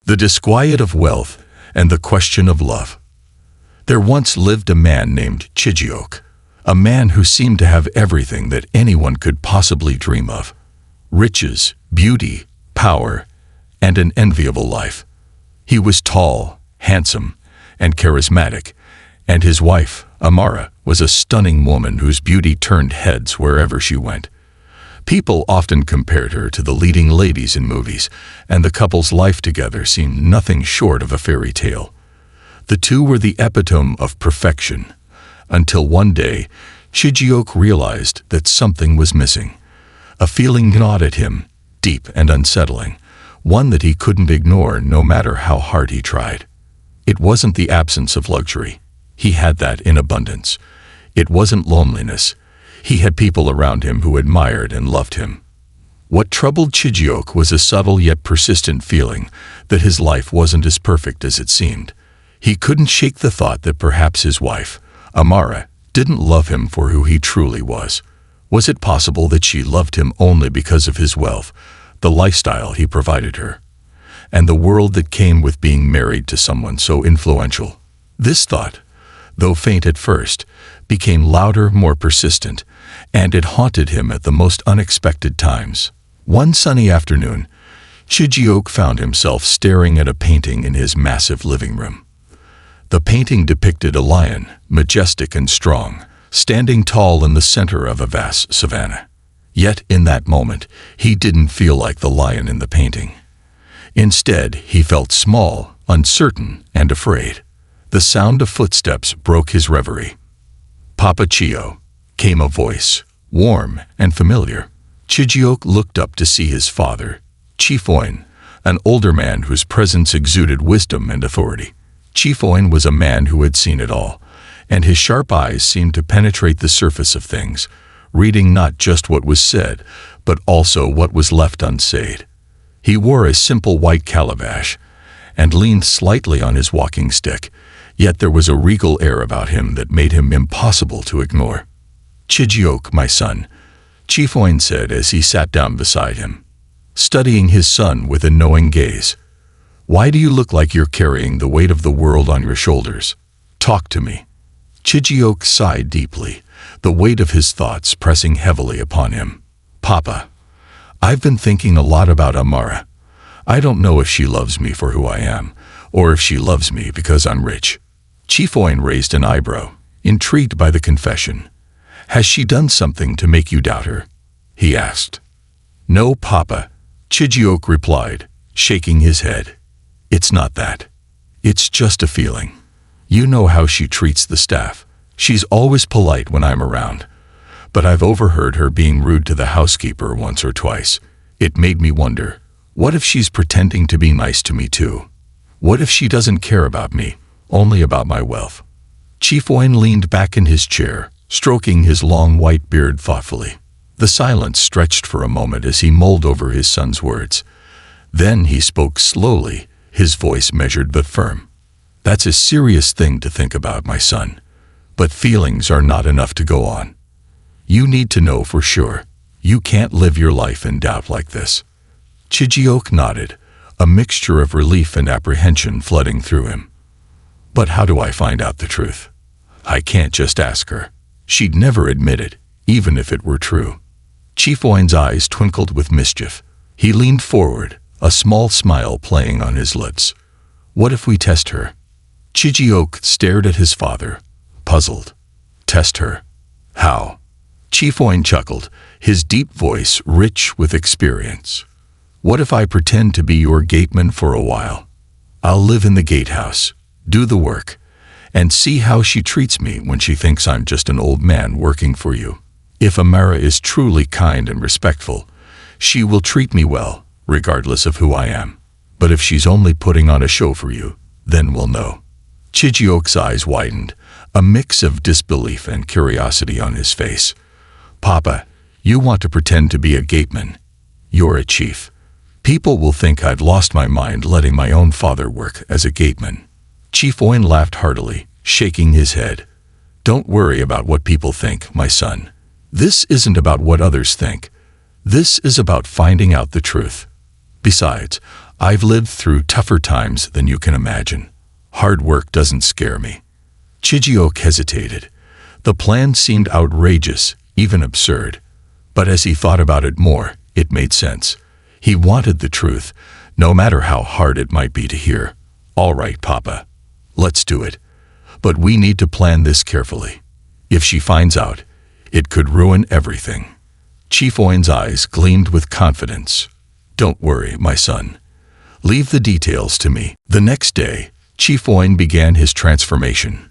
The Disquiet of Wealth and the Question of Love. There once lived a man named Chijiok, a man who seemed to have everything that anyone could possibly dream of: riches, beauty, power, and an enviable life. He was tall, handsome, and charismatic, and his wife, Amara, was a stunning woman whose beauty turned heads wherever she went. People often compared her to the leading ladies in movies, and the couple's life together seemed nothing short of a fairy tale. The two were the epitome of perfection, until one day, Chijiok realized that something was missing. A feeling gnawed at him, deep and unsettling, one that he couldn't ignore no matter how hard he tried. It wasn't the absence of luxury. He had that in abundance. It wasn't loneliness. He had people around him who admired and loved him. What troubled Chijiok was a subtle yet persistent feeling that his life wasn't as perfect as it seemed. He couldn't shake the thought that perhaps his wife, Amara, didn't love him for who he truly was. Was it possible that she loved him only because of his wealth, the lifestyle he provided her, and the world that came with being married to someone so influential? This thought, though faint at first, became louder, more persistent, and it haunted him at the most unexpected times. One sunny afternoon, Chijiok found himself staring at a painting in his massive living room. The painting depicted a lion, majestic and strong, standing tall in the center of a vast savanna. Yet in that moment, he didn't feel like the lion in the painting. Instead, he felt small, uncertain, and afraid. The sound of footsteps broke his reverie. "Papa Chio," came a voice, warm and familiar. Chijiok looked up to see his father, Chifoin, an older man whose presence exuded wisdom and authority. Chifoin was a man who had seen it all, and his sharp eyes seemed to penetrate the surface of things, reading not just what was said, but also what was left unsaid. He wore a simple white calabash and leaned slightly on his walking stick, yet there was a regal air about him that made him impossible to ignore. "Chijiok, my son," Chifoin said as he sat down beside him, studying his son with a knowing gaze. "Why do you look like you're carrying the weight of the world on your shoulders? Talk to me." Chijiok sighed deeply, the weight of his thoughts pressing heavily upon him. "Papa, I've been thinking a lot about Amara. I don't know if she loves me for who I am, or if she loves me because I'm rich." Chifoin raised an eyebrow, intrigued by the confession. "Has she done something to make you doubt her?" he asked. "No, Papa," Chijiok replied, shaking his head. "It's not that. It's just a feeling. You know how she treats the staff. She's always polite when I'm around. But I've overheard her being rude to the housekeeper once or twice. It made me wonder, what if she's pretending to be nice to me too? What if she doesn't care about me, only about my wealth?" Chifoin leaned back in his chair, stroking his long white beard thoughtfully. The silence stretched for a moment as he mulled over his son's words. Then he spoke slowly, his voice measured but firm. "That's a serious thing to think about, my son. But feelings are not enough to go on. You need to know for sure. You can't live your life in doubt like this." Chijiok nodded, a mixture of relief and apprehension flooding through him. "But how do I find out the truth? I can't just ask her. She'd never admit it, even if it were true." Chifoin's eyes twinkled with mischief. He leaned forward, a small smile playing on his lips. "What if we test her?" Chijiok stared at his father, puzzled. "Test her? How?" Chifoin chuckled, his deep voice rich with experience. "What if I pretend to be your gateman for a while? I'll live in the gatehouse, do the work, and see how she treats me when she thinks I'm just an old man working for you. If Amara is truly kind and respectful, she will treat me well, regardless of who I am. But if she's only putting on a show for you, then we'll know." Chijiok's eyes widened, a mix of disbelief and curiosity on his face. "Papa, you want to pretend to be a gateman. You're a chief. People will think I've lost my mind letting my own father work as a gateman." Chifoin laughed heartily, shaking his head. "Don't worry about what people think, my son. This isn't about what others think. This is about finding out the truth. Besides, I've lived through tougher times than you can imagine. Hard work doesn't scare me." Chijioke hesitated. The plan seemed outrageous, even absurd. But as he thought about it more, it made sense. He wanted the truth, no matter how hard it might be to hear. "All right, Papa. Let's do it. But we need to plan this carefully. If she finds out, it could ruin everything." Chief Oin's eyes gleamed with confidence. "Don't worry, my son. Leave the details to me." The next day, Chief Oin began his transformation.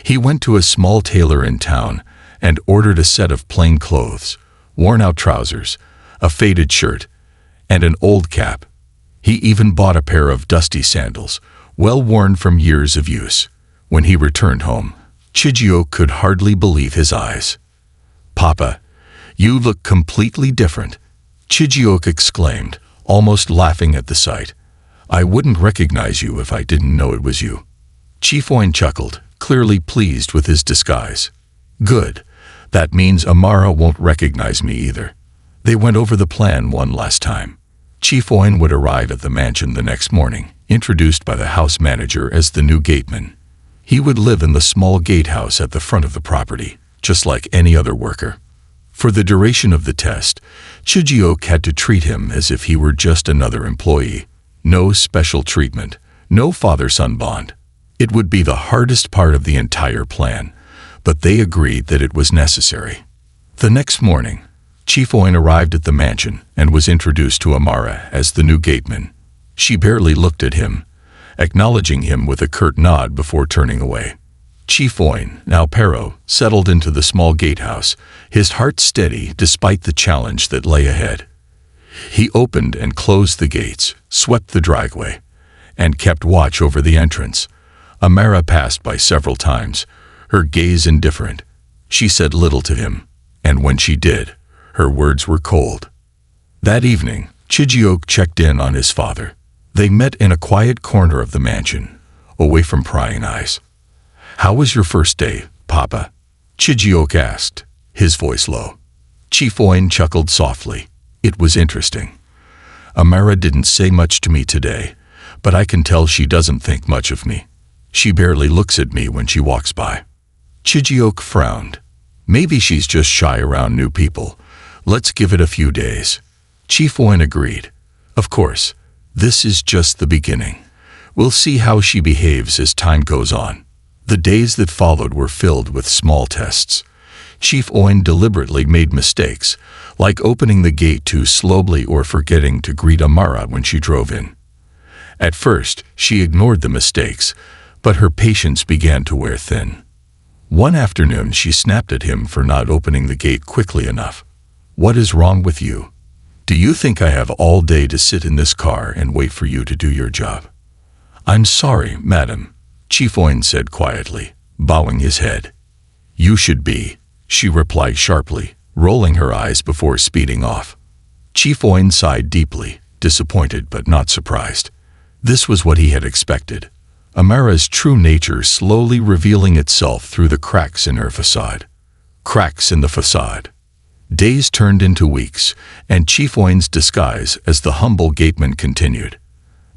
He went to a small tailor in town and ordered a set of plain clothes, worn-out trousers, a faded shirt, and an old cap. He even bought a pair of dusty sandals, well worn from years of use. When he returned home, Chijioke could hardly believe his eyes. "Papa, you look completely different," Chijioke exclaimed, almost laughing at the sight. "I wouldn't recognize you if I didn't know it was you." Chief Oin chuckled, clearly pleased with his disguise. "Good. That means Amara won't recognize me either." They went over the plan one last time. Chief Oin would arrive at the mansion the next morning, introduced by the house manager as the new gateman. He would live in the small gatehouse at the front of the property, just like any other worker. For the duration of the test, Chijioke had to treat him as if he were just another employee. No special treatment, no father-son bond. It would be the hardest part of the entire plan, but they agreed that it was necessary. The next morning, Chief Oin arrived at the mansion and was introduced to Amara as the new gateman. She barely looked at him, acknowledging him with a curt nod before turning away. Chief Oin, now Pero, settled into the small gatehouse, his heart steady despite the challenge that lay ahead. He opened and closed the gates, swept the driveway, and kept watch over the entrance. Amara passed by several times, her gaze indifferent. She said little to him, and when she did, her words were cold. That evening, Chijioke checked in on his father. They met in a quiet corner of the mansion, away from prying eyes. "How was your first day, Papa?" Chijioke asked, his voice low. Chief Oin chuckled softly. "It was interesting. Amara didn't say much to me today, but I can tell she doesn't think much of me. She barely looks at me when she walks by." Chijioke frowned. "Maybe she's just shy around new people. Let's give it a few days." Chief Oin agreed. "Of course, this is just the beginning. We'll see how she behaves as time goes on." The days that followed were filled with small tests. Chief Oin deliberately made mistakes, like opening the gate too slowly or forgetting to greet Amara when she drove in. At first, she ignored the mistakes, but her patience began to wear thin. One afternoon, she snapped at him for not opening the gate quickly enough. "What is wrong with you? Do you think I have all day to sit in this car and wait for you to do your job?" "I'm sorry, madam," Chief Oin said quietly, bowing his head. "You should be," she replied sharply, rolling her eyes before speeding off. Chief Oin sighed deeply, disappointed but not surprised. This was what he had expected. Amara's true nature slowly revealing itself through the cracks in her facade. Cracks in the facade. Days turned into weeks, and Chief Oin's disguise as the humble gateman continued.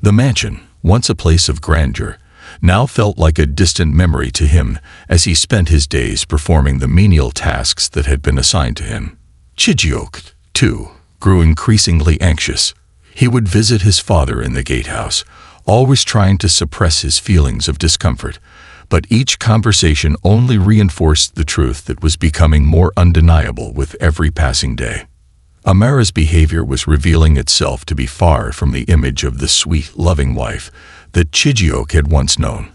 The mansion, once a place of grandeur, now felt like a distant memory to him as he spent his days performing the menial tasks that had been assigned to him. Chijioke, too, grew increasingly anxious. He would visit his father in the gatehouse, always trying to suppress his feelings of discomfort, but each conversation only reinforced the truth that was becoming more undeniable with every passing day. Amara's behavior was revealing itself to be far from the image of the sweet, loving wife that Chijioke had once known.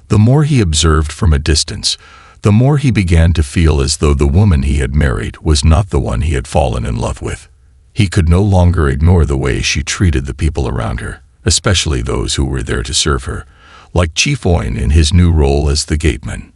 The more he observed from a distance, the more he began to feel as though the woman he had married was not the one he had fallen in love with. He could no longer ignore the way she treated the people around her, especially those who were there to serve her, like Chief Oin in his new role as the gateman.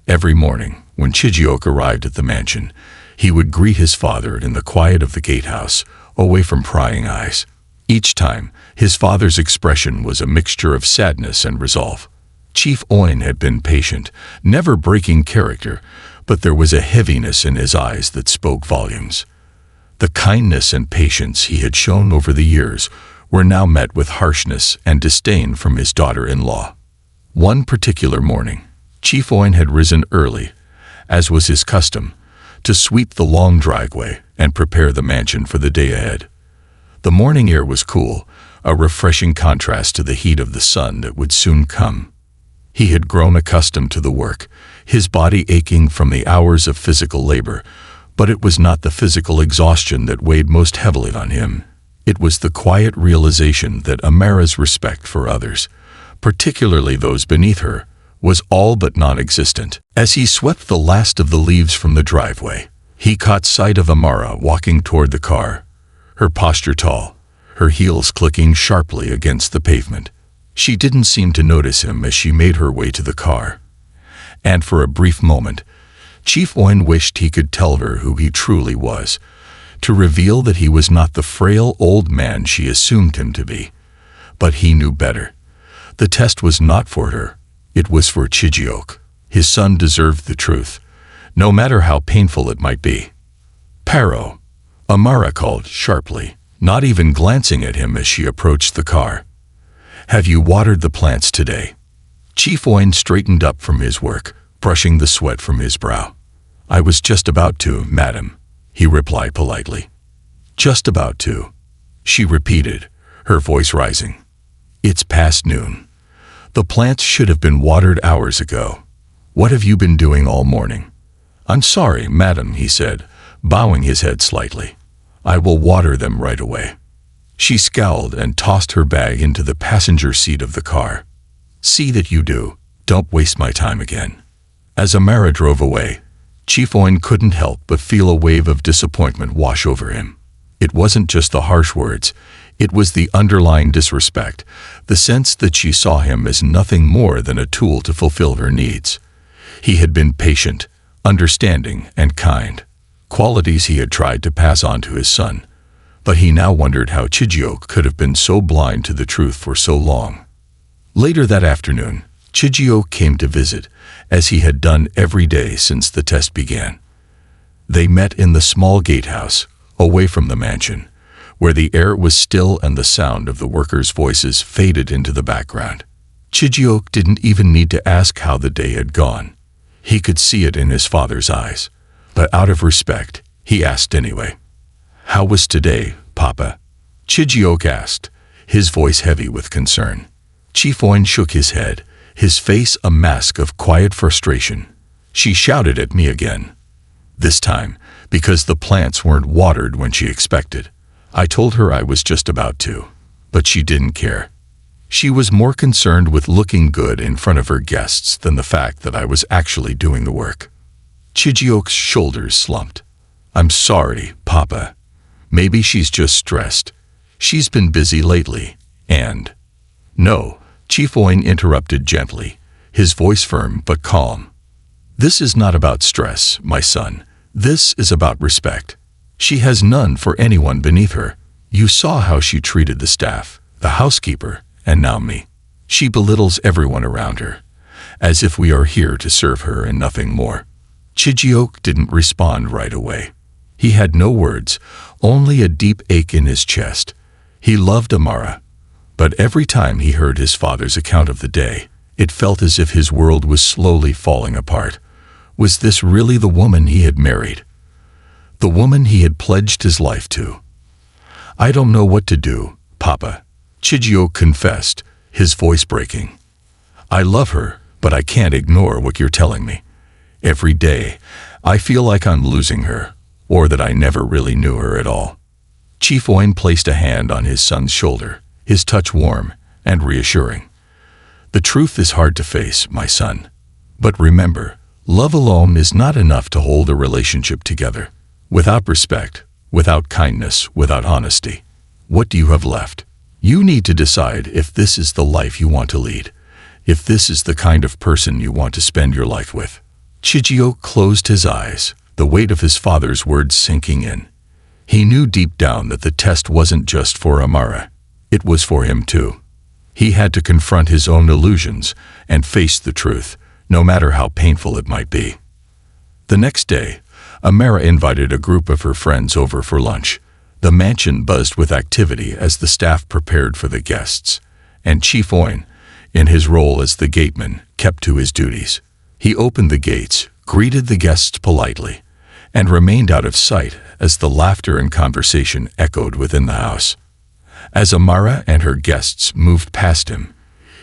Every morning, when Chijioke arrived at the mansion, he would greet his father in the quiet of the gatehouse, away from prying eyes. Each time, his father's expression was a mixture of sadness and resolve. Chief Oin had been patient, never breaking character, but there was a heaviness in his eyes that spoke volumes. The kindness and patience he had shown over the years were now met with harshness and disdain from his daughter-in-law. One particular morning, Chief Oin had risen early, as was his custom, to sweep the long driveway and prepare the mansion for the day ahead. The morning air was cool, a refreshing contrast to the heat of the sun that would soon come. He had grown accustomed to the work, his body aching from the hours of physical labor, but it was not the physical exhaustion that weighed most heavily on him. It was the quiet realization that Amara's respect for others, particularly those beneath her, was all but non-existent. As he swept the last of the leaves from the driveway, he caught sight of Amara walking toward the car, her posture tall, her heels clicking sharply against the pavement. She didn't seem to notice him as she made her way to the car. And for a brief moment, Chief Oin wished he could tell her who he truly was, to reveal that he was not the frail old man she assumed him to be. But he knew better. The test was not for her. It was for Chijiok. His son deserved the truth, no matter how painful it might be. "Paro," Amara called sharply, not even glancing at him as she approached the car. "Have you watered the plants today?" Chief Oin straightened up from his work, brushing the sweat from his brow. "I was just about to, madam," he replied politely. "Just about to," she repeated, her voice rising. "It's past noon. The plants should have been watered hours ago. What have you been doing all morning?" "I'm sorry, madam," he said, bowing his head slightly. "I will water them right away." She scowled and tossed her bag into the passenger seat of the car. "See that you do. Don't waste my time again." As Amara drove away, Chief Oin couldn't help but feel a wave of disappointment wash over him. It wasn't just the harsh words, it was the underlying disrespect, the sense that she saw him as nothing more than a tool to fulfill her needs. He had been patient, understanding, and kind, qualities he had tried to pass on to his son, but he now wondered how Chijiok could have been so blind to the truth for so long. Later that afternoon, Chijiok came to visit, as he had done every day since the test began. They met in the small gatehouse, away from the mansion, where the air was still and the sound of the workers' voices faded into the background. Chijiok didn't even need to ask how the day had gone. He could see it in his father's eyes, but out of respect, he asked anyway. "How was today, Papa?" Chijiok asked, his voice heavy with concern. Chief Oin shook his head, his face a mask of quiet frustration. "She shouted at me again. This time, because the plants weren't watered when she expected. I told her I was just about to, but she didn't care. She was more concerned with looking good in front of her guests than the fact that I was actually doing the work." Chijiok's shoulders slumped. "I'm sorry, Papa. Maybe she's just stressed. She's been busy lately, and—" "No," Chief Oin interrupted gently, his voice firm but calm. "This is not about stress, my son. This is about respect. She has none for anyone beneath her. You saw how she treated the staff, the housekeeper, and now me. She belittles everyone around her, as if we are here to serve her and nothing more." Chijiok didn't respond right away. He had no words, only a deep ache in his chest. He loved Amara, but every time he heard his father's account of the day, it felt as if his world was slowly falling apart. Was this really the woman he had married? The woman he had pledged his life to? "I don't know what to do, Papa," Chijiok confessed, his voice breaking. "I love her, but I can't ignore what you're telling me. Every day, I feel like I'm losing her, or that I never really knew her at all." Chief Oin placed a hand on his son's shoulder, his touch warm and reassuring. "The truth is hard to face, my son. But remember, love alone is not enough to hold a relationship together. Without respect, without kindness, without honesty, what do you have left? You need to decide if this is the life you want to lead, if this is the kind of person you want to spend your life with." Chijiok closed his eyes, the weight of his father's words sinking in. He knew deep down that the test wasn't just for Amara. It was for him too. He had to confront his own illusions and face the truth, no matter how painful it might be. The next day, Amara invited a group of her friends over for lunch. The mansion buzzed with activity as the staff prepared for the guests, and Chief Oin, in his role as the gateman, kept to his duties. He opened the gates, greeted the guests politely, and remained out of sight as the laughter and conversation echoed within the house. As Amara and her guests moved past him,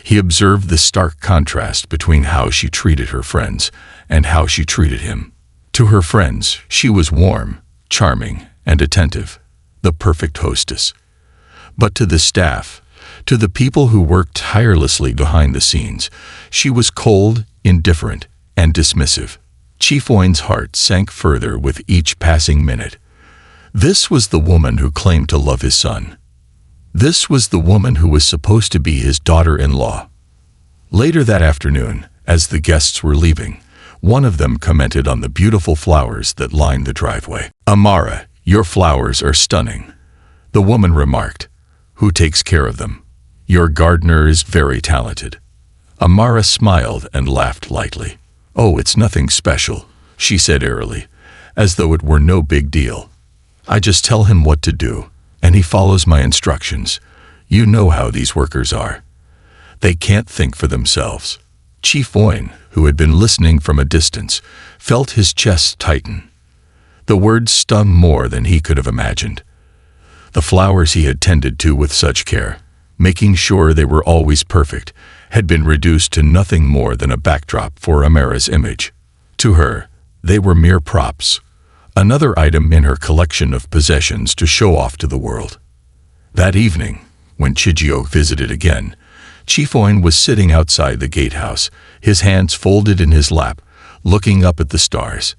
he observed the stark contrast between how she treated her friends and how she treated him. To her friends, she was warm, charming, and attentive, the perfect hostess. But to the staff, to the people who worked tirelessly behind the scenes, she was cold, indifferent, and dismissive. Chief Oin's heart sank further with each passing minute. This was the woman who claimed to love his son. This was the woman who was supposed to be his daughter-in-law. Later that afternoon, as the guests were leaving, one of them commented on the beautiful flowers that lined the driveway. "Amara, your flowers are stunning," the woman remarked. "Who takes care of them?" "Your gardener is very talented." Amara smiled and laughed lightly. "Oh, it's nothing special," she said airily, as though it were no big deal. "I just tell him what to do, and he follows my instructions. You know how these workers are. They can't think for themselves." Chief Oin, who had been listening from a distance, felt his chest tighten. The words stung more than he could have imagined. The flowers he had tended to with such care, making sure they were always perfect, had been reduced to nothing more than a backdrop for Amara's image. To her, they were mere props, another item in her collection of possessions to show off to the world. That evening, when Chijiok visited again, Chief Oin was sitting outside the gatehouse, his hands folded in his lap, looking up at the stars.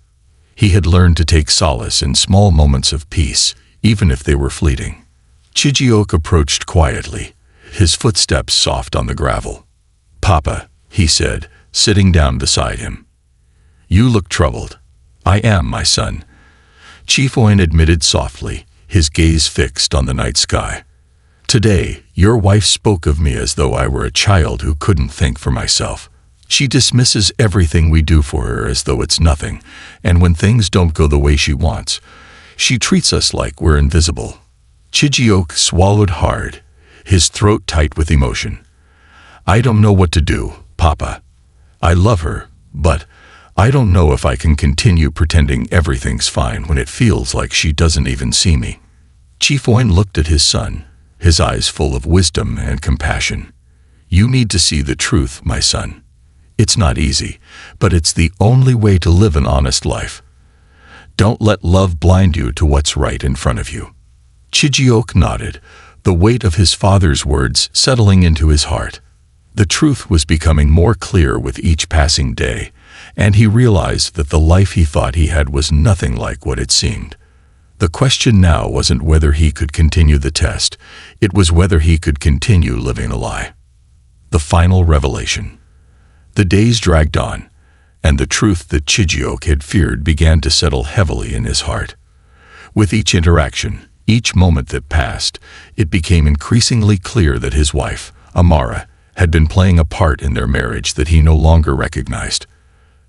He had learned to take solace in small moments of peace, even if they were fleeting. Chijiok approached quietly, his footsteps soft on the gravel. "Papa," he said, sitting down beside him. "You look troubled." "I am, my son," Chief Oin admitted softly, his gaze fixed on the night sky. "Today, your wife spoke of me as though I were a child who couldn't think for myself. She dismisses everything we do for her as though it's nothing, and when things don't go the way she wants, she treats us like we're invisible." Chijiok swallowed hard, his throat tight with emotion. "I don't know what to do, Papa. I love her, but I don't know if I can continue pretending everything's fine when it feels like she doesn't even see me." Chief Oin looked at his son, his eyes full of wisdom and compassion. "You need to see the truth, my son. It's not easy, but it's the only way to live an honest life. Don't let love blind you to what's right in front of you." Chijiok nodded, the weight of his father's words settling into his heart. The truth was becoming more clear with each passing day, and he realized that the life he thought he had was nothing like what it seemed. The question now wasn't whether he could continue the test, it was whether he could continue living a lie. The final revelation. The days dragged on, and the truth that Chijiok had feared began to settle heavily in his heart. With each interaction, each moment that passed, it became increasingly clear that his wife, Amara, had been playing a part in their marriage that he no longer recognized.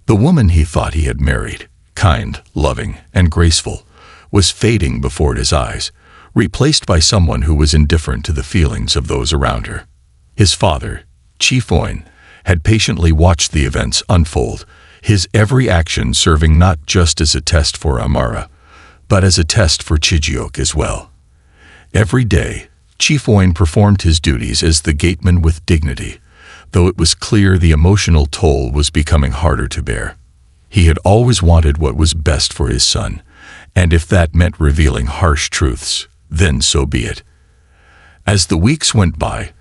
The woman he thought he had married, kind, loving, and graceful, was fading before his eyes, replaced by someone who was indifferent to the feelings of those around her. His father, Chief Oin, had patiently watched the events unfold, his every action serving not just as a test for Amara, but as a test for Chijiok as well. Every day, Chief Oin performed his duties as the gateman with dignity, though it was clear the emotional toll was becoming harder to bear. He had always wanted what was best for his son, and if that meant revealing harsh truths, then so be it. As the weeks went by,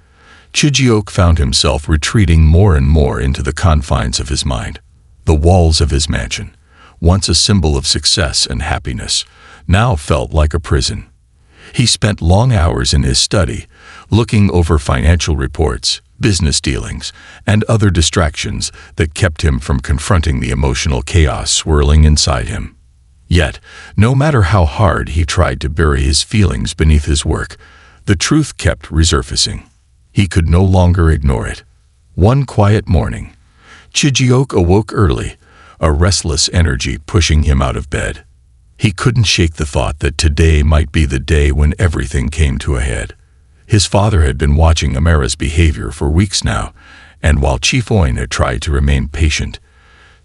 Chijiok found himself retreating more and more into the confines of his mind. The walls of his mansion, once a symbol of success and happiness, now felt like a prison. He spent long hours in his study, looking over financial reports, business dealings, and other distractions that kept him from confronting the emotional chaos swirling inside him. Yet, no matter how hard he tried to bury his feelings beneath his work, the truth kept resurfacing. He could no longer ignore it. One quiet morning, Chijiok awoke early, a restless energy pushing him out of bed. He couldn't shake the thought that today might be the day when everything came to a head. His father had been watching Amara's behavior for weeks now, and while Chief Oin had tried to remain patient,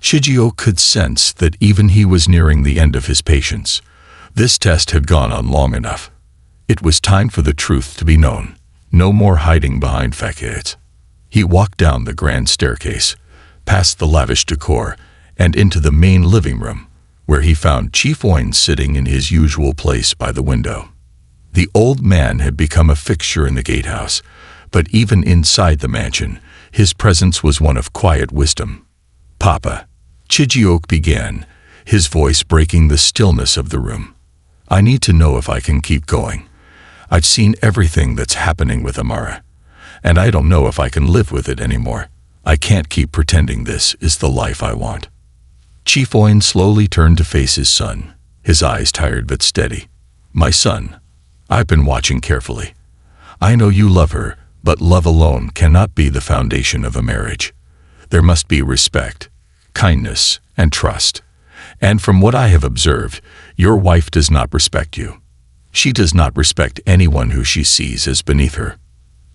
Chijio could sense that even he was nearing the end of his patience. This test had gone on long enough. It was time for the truth to be known. No more hiding behind facades. He walked down the grand staircase, past the lavish decor, and into the main living room, where he found Chief Oin sitting in his usual place by the window. The old man had become a fixture in the gatehouse, but even inside the mansion, his presence was one of quiet wisdom. "Papa," Chijiok began, his voice breaking the stillness of the room. "I need to know if I can keep going. I've seen everything that's happening with Amara, and I don't know if I can live with it anymore. I can't keep pretending this is the life I want." Chief Oin slowly turned to face his son, his eyes tired but steady. "My son, I've been watching carefully. I know you love her, but love alone cannot be the foundation of a marriage. There must be respect, kindness, and trust. And from what I have observed, your wife does not respect you. She does not respect anyone who she sees as beneath her."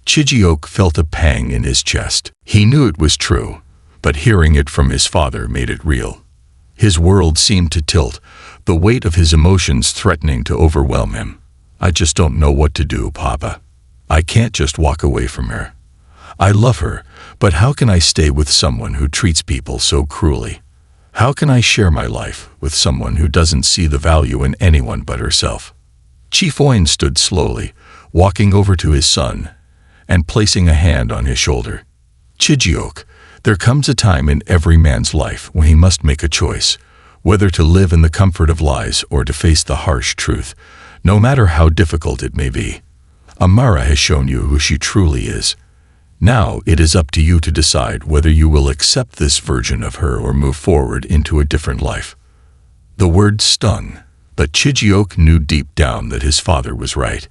Chijiok felt a pang in his chest. He knew it was true, but hearing it from his father made it real. His world seemed to tilt, the weight of his emotions threatening to overwhelm him. "I just don't know what to do, Papa. I can't just walk away from her. I love her, but how can I stay with someone who treats people so cruelly? How can I share my life with someone who doesn't see the value in anyone but herself?" Chief Oin stood slowly, walking over to his son and placing a hand on his shoulder. "Chijiok, there comes a time in every man's life when he must make a choice, whether to live in the comfort of lies or to face the harsh truth, no matter how difficult it may be. Amara has shown you who she truly is. Now it is up to you to decide whether you will accept this version of her or move forward into a different life." The word stung, but Chijiok knew deep down that his father was right.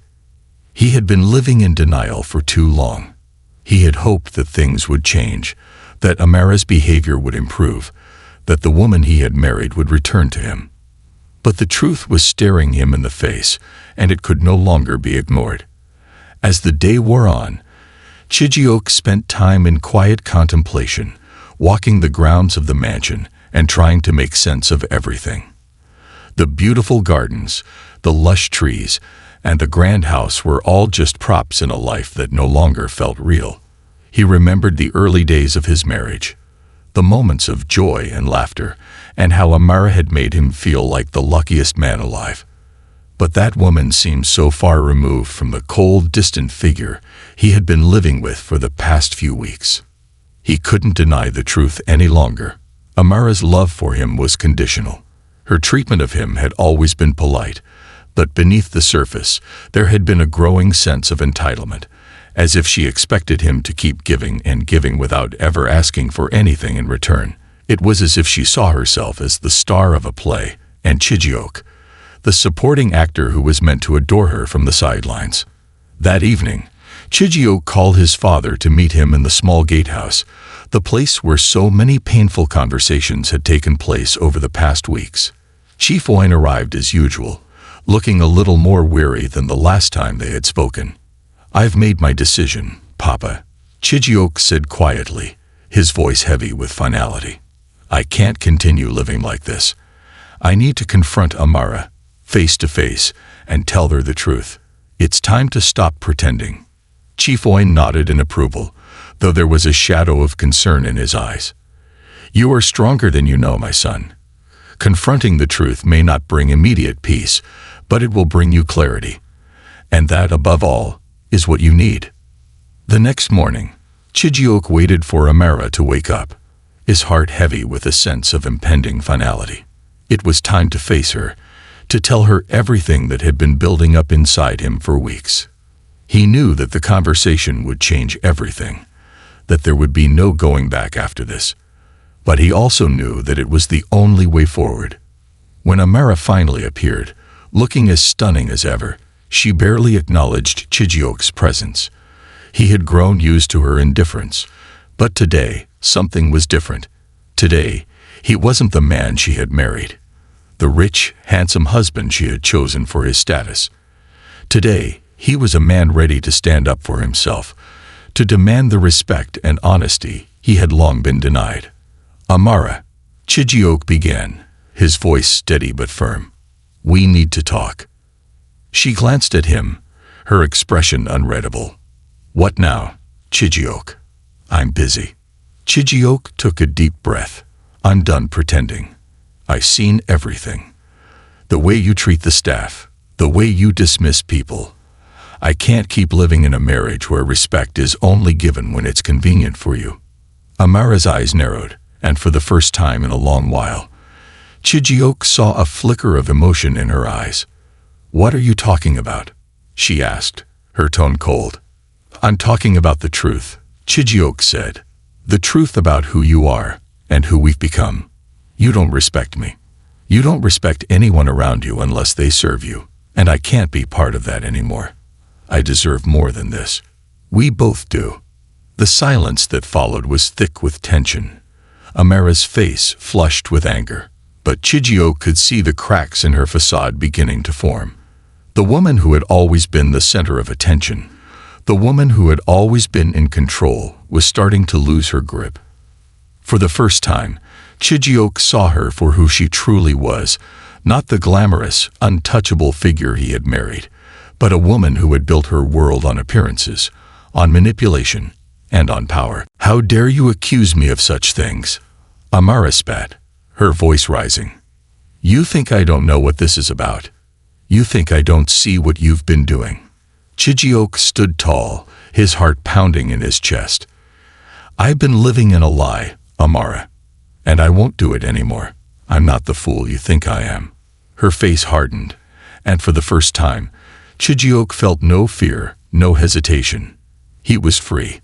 He had been living in denial for too long. He had hoped that things would change, that Amara's behavior would improve, that the woman he had married would return to him. But the truth was staring him in the face, and it could no longer be ignored. As the day wore on, Chijiok spent time in quiet contemplation, walking the grounds of the mansion and trying to make sense of everything. The beautiful gardens, the lush trees, and the grand house were all just props in a life that no longer felt real. He remembered the early days of his marriage, the moments of joy and laughter, and how Amara had made him feel like the luckiest man alive. But that woman seemed so far removed from the cold, distant figure he had been living with for the past few weeks. He couldn't deny the truth any longer. Amara's love for him was conditional. Her treatment of him had always been polite, but beneath the surface there had been a growing sense of entitlement, as if she expected him to keep giving and giving without ever asking for anything in return. It was as if she saw herself as the star of a play, and Chijiok, the supporting actor who was meant to adore her from the sidelines. That evening, Chijiok called his father to meet him in the small gatehouse, the place where so many painful conversations had taken place over the past weeks. Chief Oin arrived as usual, looking a little more weary than the last time they had spoken. "I've made my decision, Papa," Chijiok said quietly, his voice heavy with finality. "I can't continue living like this. I need to confront Amara, face to face, and tell her the truth. It's time to stop pretending." Chief Oin nodded in approval, though there was a shadow of concern in his eyes. "You are stronger than you know, my son. Confronting the truth may not bring immediate peace, but it will bring you clarity. And that, above all, is what you need." The next morning, Chijiok waited for Amara to wake up, his heart heavy with a sense of impending finality. It was time to face her, to tell her everything that had been building up inside him for weeks. He knew that the conversation would change everything, that there would be no going back after this. But he also knew that it was the only way forward. When Amara finally appeared, looking as stunning as ever, she barely acknowledged Chijiok's presence. He had grown used to her indifference, but today something was different. Today, he wasn't the man she had married. the rich, handsome husband she had chosen for his status. Today, he was a man ready to stand up for himself, to demand the respect and honesty he had long been denied. "Amara," Chijioke began, his voice steady but firm. "We need to talk." She glanced at him, her expression unreadable. "What now, Chijioke?" "I'm busy." Chijioke took a deep breath. "I'm done pretending. I've seen everything. The way you treat the staff, the way you dismiss people. I can't keep living in a marriage where respect is only given when it's convenient for you." Amara's eyes narrowed, and for the first time in a long while, Chijioke saw a flicker of emotion in her eyes. "What are you talking about?" she asked, her tone cold. "I'm talking about the truth," Chijioke said. "The truth about who you are and who we've become. You don't respect me. You don't respect anyone around you unless they serve you, and I can't be part of that anymore. I deserve more than this. We both do." The silence that followed was thick with tension. Amara's face flushed with anger, but Chijioke could see the cracks in her facade beginning to form. The woman who had always been the center of attention, the woman who had always been in control, was starting to lose her grip. For the first time, Chijioke saw her for who she truly was, not the glamorous, untouchable figure he had married, but a woman who had built her world on appearances, on manipulation, and on power. "How dare you accuse me of such things?" Amara spat, her voice rising. "You think I don't know what this is about? You think I don't see what you've been doing?" Chijioke stood tall, his heart pounding in his chest. "I've been living in a lie, Amara, and I won't do it anymore. I'm not the fool you think I am." Her face hardened, and for the first time, Chijioke felt no fear, no hesitation. He was free.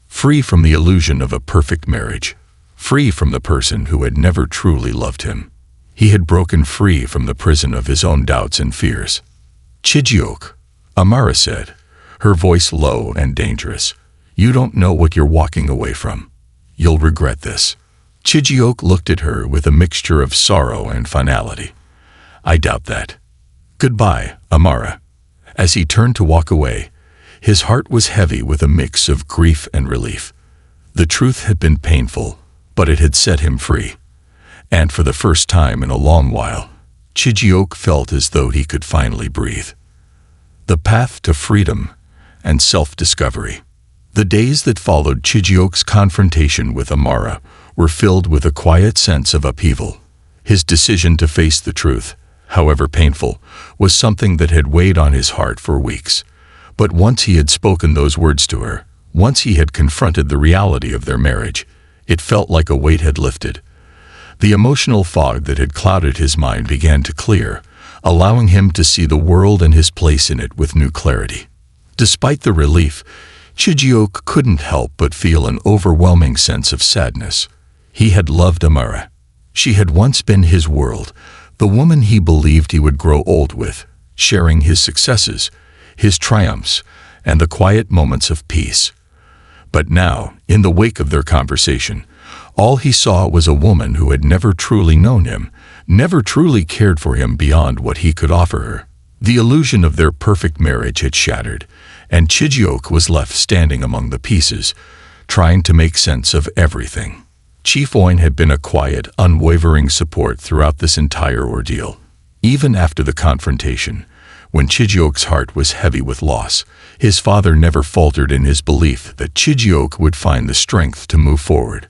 Free from the illusion of a perfect marriage. Free from the person who had never truly loved him. He had broken free from the prison of his own doubts and fears. "Chijioke," Amara said, her voice low and dangerous, "you don't know what you're walking away from. You'll regret this." Chijioke looked at her with a mixture of sorrow and finality. "I doubt that. Goodbye, Amara." As he turned to walk away, his heart was heavy with a mix of grief and relief. The truth had been painful, but it had set him free. And for the first time in a long while, Chijioke felt as though he could finally breathe. The path to freedom and self-discovery. The days that followed Chijioke's confrontation with Amara were filled with a quiet sense of upheaval. His decision to face the truth, however painful, was something that had weighed on his heart for weeks. But once he had spoken those words to her, once he had confronted the reality of their marriage, it felt like a weight had lifted. The emotional fog that had clouded his mind began to clear, allowing him to see the world and his place in it with new clarity. Despite the relief, Chijioke couldn't help but feel an overwhelming sense of sadness. He had loved Amara. She had once been his world, the woman he believed he would grow old with, sharing his successes, his triumphs, and the quiet moments of peace. But now, in the wake of their conversation, all he saw was a woman who had never truly known him, never truly cared for him beyond what he could offer her. The illusion of their perfect marriage had shattered, and Chijioke was left standing among the pieces, trying to make sense of everything. Chief Oin had been a quiet, unwavering support throughout this entire ordeal. Even after the confrontation, when Chijioke's heart was heavy with loss, his father never faltered in his belief that Chijioke would find the strength to move forward.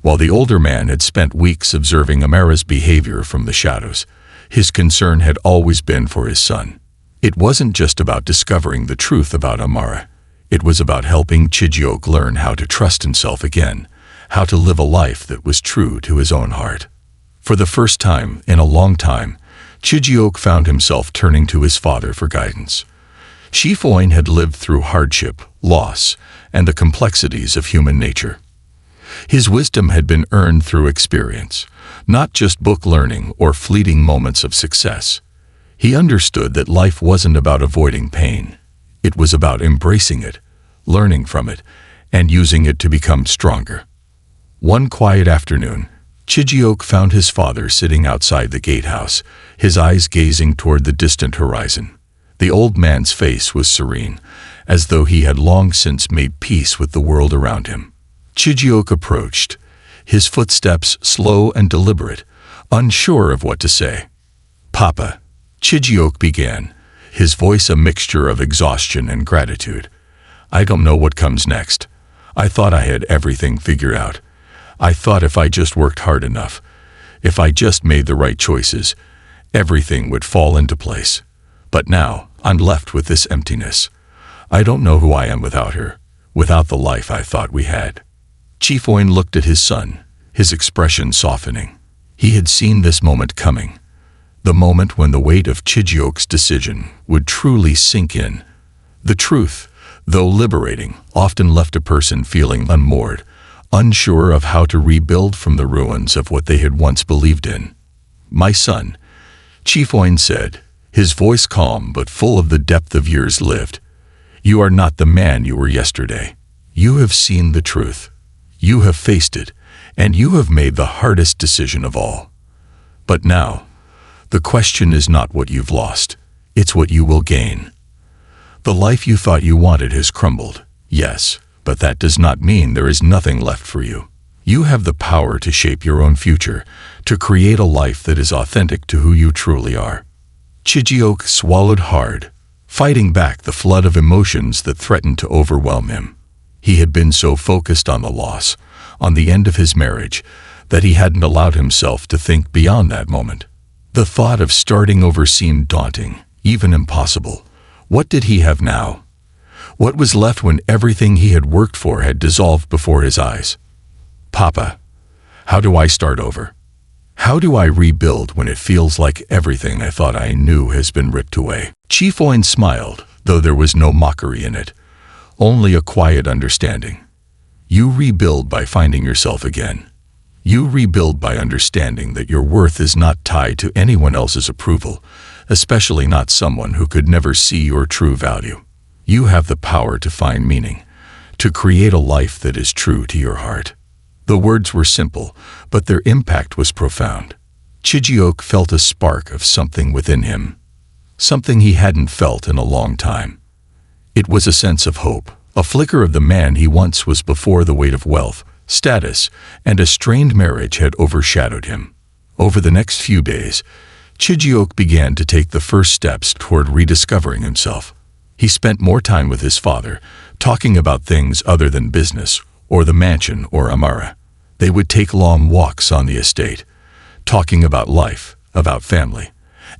While the older man had spent weeks observing Amara's behavior from the shadows, his concern had always been for his son. It wasn't just about discovering the truth about Amara. It was about helping Chijioke learn how to trust himself again, how to live a life that was true to his own heart. For the first time in a long time, Chijioke found himself turning to his father for guidance. Chief Oin had lived through hardship, loss, and the complexities of human nature. His wisdom had been earned through experience, not just book learning or fleeting moments of success. He understood that life wasn't about avoiding pain. It was about embracing it, learning from it, and using it to become stronger. One quiet afternoon, Chijioke found his father sitting outside the gatehouse, his eyes gazing toward the distant horizon. The old man's face was serene, as though he had long since made peace with the world around him. Chijioke approached, his footsteps slow and deliberate, unsure of what to say. "Papa," Chijioke began, his voice a mixture of exhaustion and gratitude. "I don't know what comes next. I thought I had everything figured out. I thought if I just worked hard enough, if I just made the right choices, everything would fall into place. But now, I'm left with this emptiness. I don't know who I am without her, without the life I thought we had." Chief Oin looked at his son, his expression softening. He had seen this moment coming, the moment when the weight of Chijioke's decision would truly sink in. The truth, though liberating, often left a person feeling unmoored, unsure of how to rebuild from the ruins of what they had once believed in. "My son," Chief Oin said, his voice calm but full of the depth of years lived, "you are not the man you were yesterday. You have seen the truth. You have faced it, and you have made the hardest decision of all. But now, the question is not what you've lost, it's what you will gain. The life you thought you wanted has crumbled, yes, but that does not mean there is nothing left for you. You have the power to shape your own future, to create a life that is authentic to who you truly are." Chijioke swallowed hard, fighting back the flood of emotions that threatened to overwhelm him. He had been so focused on the loss, on the end of his marriage, that he hadn't allowed himself to think beyond that moment. The thought of starting over seemed daunting, even impossible. What did he have now? What was left when everything he had worked for had dissolved before his eyes? "Papa, how do I start over? How do I rebuild when it feels like everything I thought I knew has been ripped away?" Chief Oin smiled, though there was no mockery in it, only a quiet understanding. "You rebuild by finding yourself again. You rebuild by understanding that your worth is not tied to anyone else's approval, especially not someone who could never see your true value. You have the power to find meaning, to create a life that is true to your heart." The words were simple, but their impact was profound. Chijioke felt a spark of something within him, something he hadn't felt in a long time. It was a sense of hope, a flicker of the man he once was before the weight of wealth, status, and a strained marriage had overshadowed him. Over the next few days, Chijioke began to take the first steps toward rediscovering himself. He spent more time with his father, talking about things other than business, or the mansion, or Amara. They would take long walks on the estate, talking about life, about family,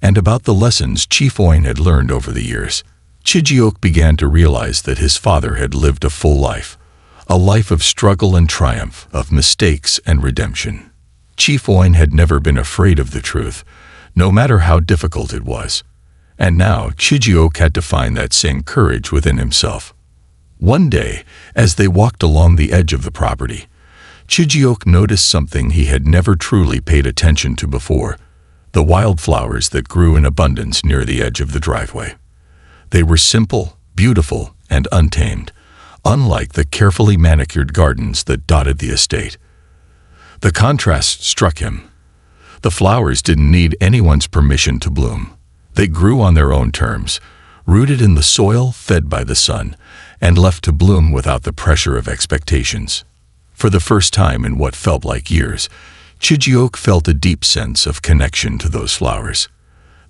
and about the lessons Chief Oin had learned over the years. Chijioke began to realize that his father had lived a full life, a life of struggle and triumph, of mistakes and redemption. Chief Oin had never been afraid of the truth, no matter how difficult it was. And now Chijioke had to find that same courage within himself. One day, as they walked along the edge of the property, Chijioke noticed something he had never truly paid attention to before: the wildflowers that grew in abundance near the edge of the driveway. They were simple, beautiful, and untamed, unlike the carefully manicured gardens that dotted the estate. The contrast struck him. The flowers didn't need anyone's permission to bloom. They grew on their own terms, rooted in the soil, fed by the sun, and left to bloom without the pressure of expectations. For the first time in what felt like years, Chijioke felt a deep sense of connection to those flowers.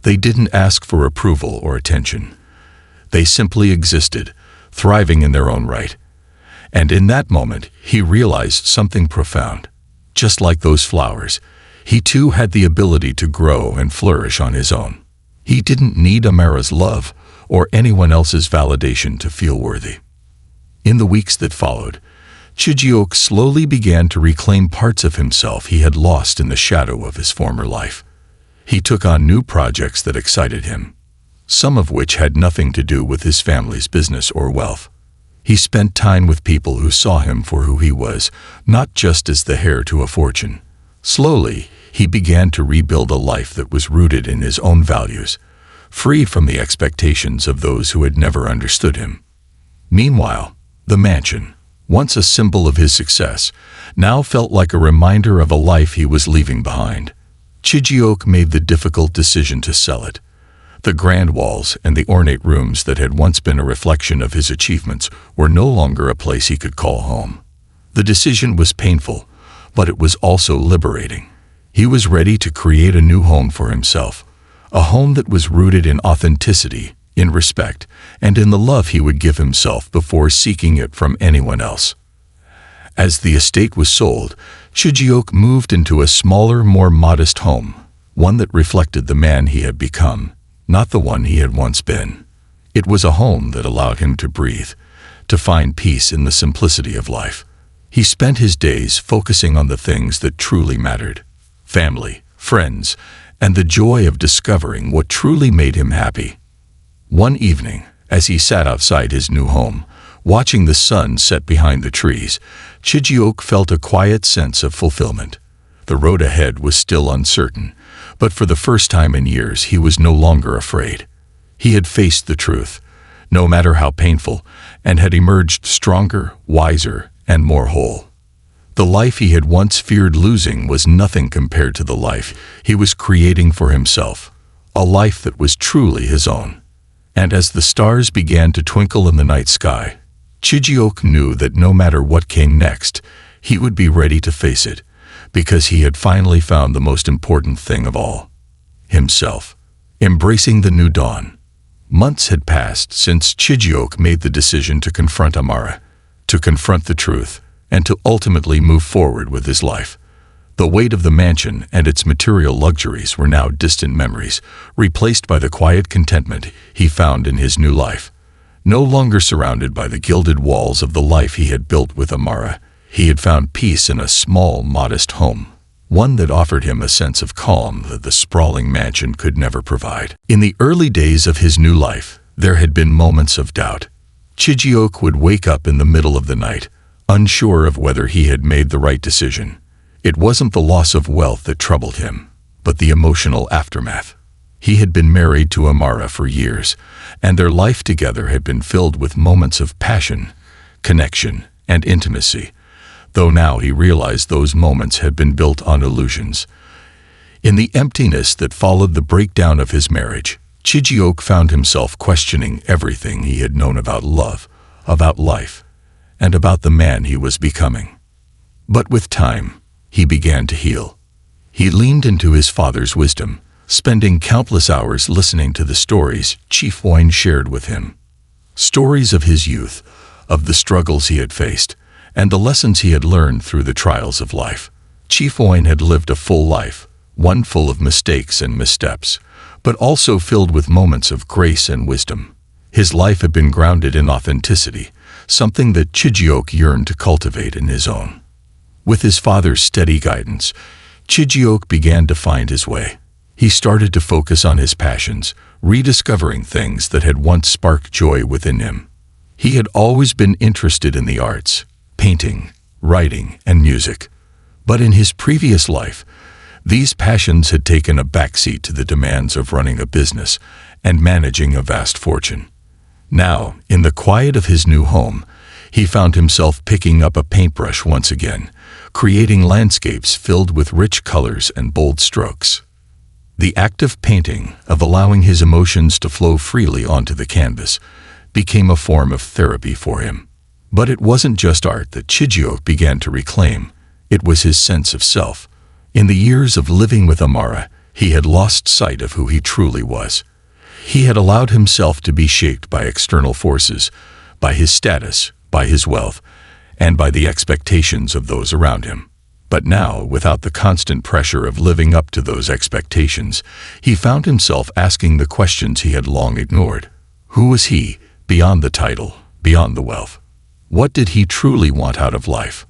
They didn't ask for approval or attention. They simply existed, thriving in their own right. And in that moment, he realized something profound. Just like those flowers, he too had the ability to grow and flourish on his own. He didn't need Amara's love or anyone else's validation to feel worthy. In the weeks that followed, Chijioke slowly began to reclaim parts of himself he had lost in the shadow of his former life. He took on new projects that excited him, some of which had nothing to do with his family's business or wealth. He spent time with people who saw him for who he was, not just as the heir to a fortune. Slowly, he began to rebuild a life that was rooted in his own values, free from the expectations of those who had never understood him. Meanwhile, the mansion, once a symbol of his success, now felt like a reminder of a life he was leaving behind. Chijioke made the difficult decision to sell it. The grand walls and the ornate rooms that had once been a reflection of his achievements were no longer a place he could call home. The decision was painful, but it was also liberating. He was ready to create a new home for himself, a home that was rooted in authenticity, in respect, and in the love he would give himself before seeking it from anyone else. As the estate was sold, Chijioke moved into a smaller, more modest home, one that reflected the man he had become, not the one he had once been. It was a home that allowed him to breathe, to find peace in the simplicity of life. He spent his days focusing on the things that truly mattered: family, friends, and the joy of discovering what truly made him happy. One evening, as he sat outside his new home, watching the sun set behind the trees, Chijioke felt a quiet sense of fulfillment. The road ahead was still uncertain, but for the first time in years he was no longer afraid. He had faced the truth, no matter how painful, and had emerged stronger, wiser, and more whole. The life he had once feared losing was nothing compared to the life he was creating for himself, a life that was truly his own. And as the stars began to twinkle in the night sky, Chijioke knew that no matter what came next, he would be ready to face it, because he had finally found the most important thing of all: himself. Embracing the new dawn. Months had passed since Chijioke made the decision to confront Amara, to confront the truth, and to ultimately move forward with his life. The weight of the mansion and its material luxuries were now distant memories, replaced by the quiet contentment he found in his new life. No longer surrounded by the gilded walls of the life he had built with Amara, he had found peace in a small, modest home, one that offered him a sense of calm that the sprawling mansion could never provide. In the early days of his new life, there had been moments of doubt. Chijioke would wake up in the middle of the night, unsure of whether he had made the right decision. It wasn't the loss of wealth that troubled him, but the emotional aftermath. He had been married to Amara for years, and their life together had been filled with moments of passion, connection, and intimacy, though now he realized those moments had been built on illusions. In the emptiness that followed the breakdown of his marriage, Chijioke found himself questioning everything he had known about love, about life, and about the man he was becoming. But with time, he began to heal. He leaned into his father's wisdom, spending countless hours listening to the stories Chief Wine shared with him. Stories of his youth, of the struggles he had faced, and the lessons he had learned through the trials of life. Chief Wine had lived a full life, one full of mistakes and missteps, but also filled with moments of grace and wisdom. His life had been grounded in authenticity, something that Chijioke yearned to cultivate in his own. With his father's steady guidance, Chijioke began to find his way. He started to focus on his passions, rediscovering things that had once sparked joy within him. He had always been interested in the arts, painting, writing, and music. But in his previous life, these passions had taken a backseat to the demands of running a business and managing a vast fortune. Now, in the quiet of his new home, he found himself picking up a paintbrush once again, creating landscapes filled with rich colors and bold strokes. The act of painting, of allowing his emotions to flow freely onto the canvas, became a form of therapy for him. But it wasn't just art that Chijioke began to reclaim, it was his sense of self. In the years of living with Amara, he had lost sight of who he truly was. He had allowed himself to be shaped by external forces, by his status, by his wealth, and by the expectations of those around him. But now, without the constant pressure of living up to those expectations, he found himself asking the questions he had long ignored. Who was he, beyond the title, beyond the wealth? What did he truly want out of life?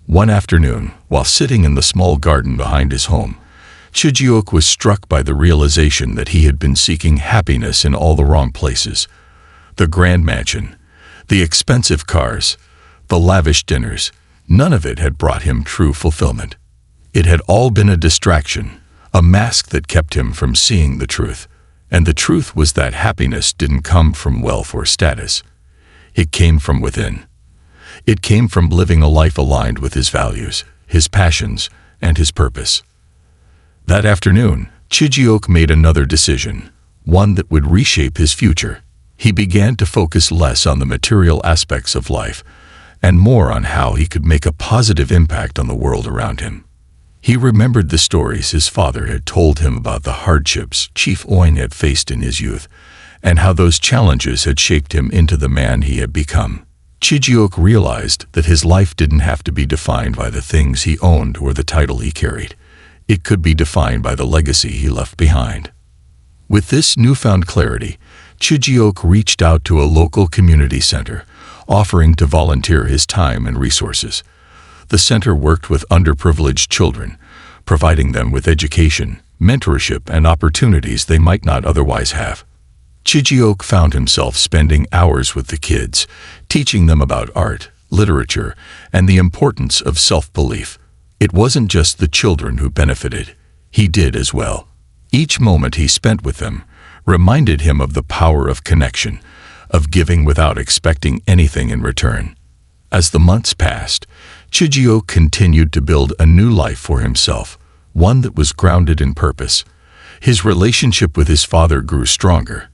One afternoon, while sitting in the small garden behind his home, Chijioke was struck by the realization that he had been seeking happiness in all the wrong places. The grand mansion, the expensive cars, the lavish dinners, none of it had brought him true fulfillment. It had all been a distraction, a mask that kept him from seeing the truth. And the truth was that happiness didn't come from wealth or status. It came from within. It came from living a life aligned with his values, his passions, and his purpose. That afternoon, Chijioke made another decision, one that would reshape his future. He began to focus less on the material aspects of life and more on how he could make a positive impact on the world around him. He remembered the stories his father had told him about the hardships Chief Oin had faced in his youth, and how those challenges had shaped him into the man he had become. Chijioke realized that his life didn't have to be defined by the things he owned or the title he carried. It could be defined by the legacy he left behind. With this newfound clarity, Chijioke reached out to a local community center, offering to volunteer his time and resources. The center worked with underprivileged children, providing them with education, mentorship, and opportunities they might not otherwise have. Chijioke found himself spending hours with the kids, teaching them about art, literature, and the importance of self-belief. It wasn't just the children who benefited. He did as well. Each moment he spent with them reminded him of the power of connection, of giving without expecting anything in return. As the months passed, Chijioke continued to build a new life for himself, one that was grounded in purpose. His relationship with his father grew stronger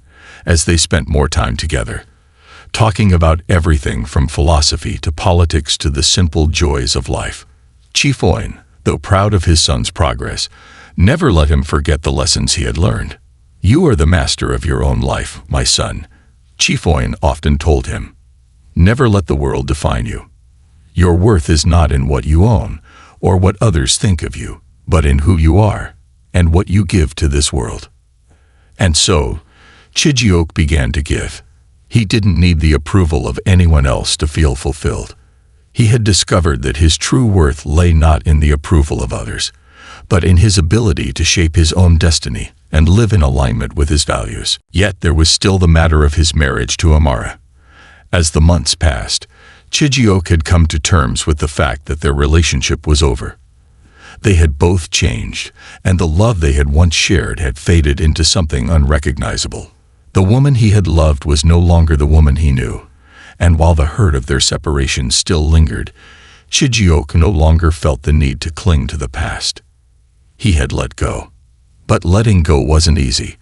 as they spent more time together, talking about everything from philosophy to politics to the simple joys of life. Chief Oin, though proud of his son's progress, never let him forget the lessons he had learned. "You are the master of your own life, my son," Chief Oin often told him. "Never let the world define you. Your worth is not in what you own or what others think of you, but in who you are and what you give to this world." And so, Chijioke began to give. He didn't need the approval of anyone else to feel fulfilled. He had discovered that his true worth lay not in the approval of others, but in his ability to shape his own destiny and live in alignment with his values. Yet there was still the matter of his marriage to Amara. As the months passed, Chijioke had come to terms with the fact that their relationship was over. They had both changed, and the love they had once shared had faded into something unrecognizable. The woman he had loved was no longer the woman he knew, and while the hurt of their separation still lingered, Chijioke no longer felt the need to cling to the past. He had let go. But letting go wasn't easy.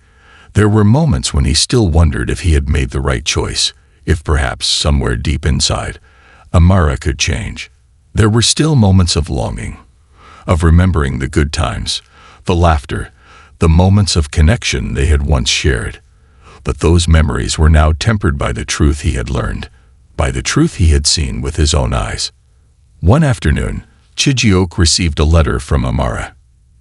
There were moments when he still wondered if he had made the right choice, if perhaps somewhere deep inside, Amara could change. There were still moments of longing, of remembering the good times, the laughter, the moments of connection they had once shared. But those memories were now tempered by the truth he had learned, by the truth he had seen with his own eyes. One afternoon, Chijioke received a letter from Amara.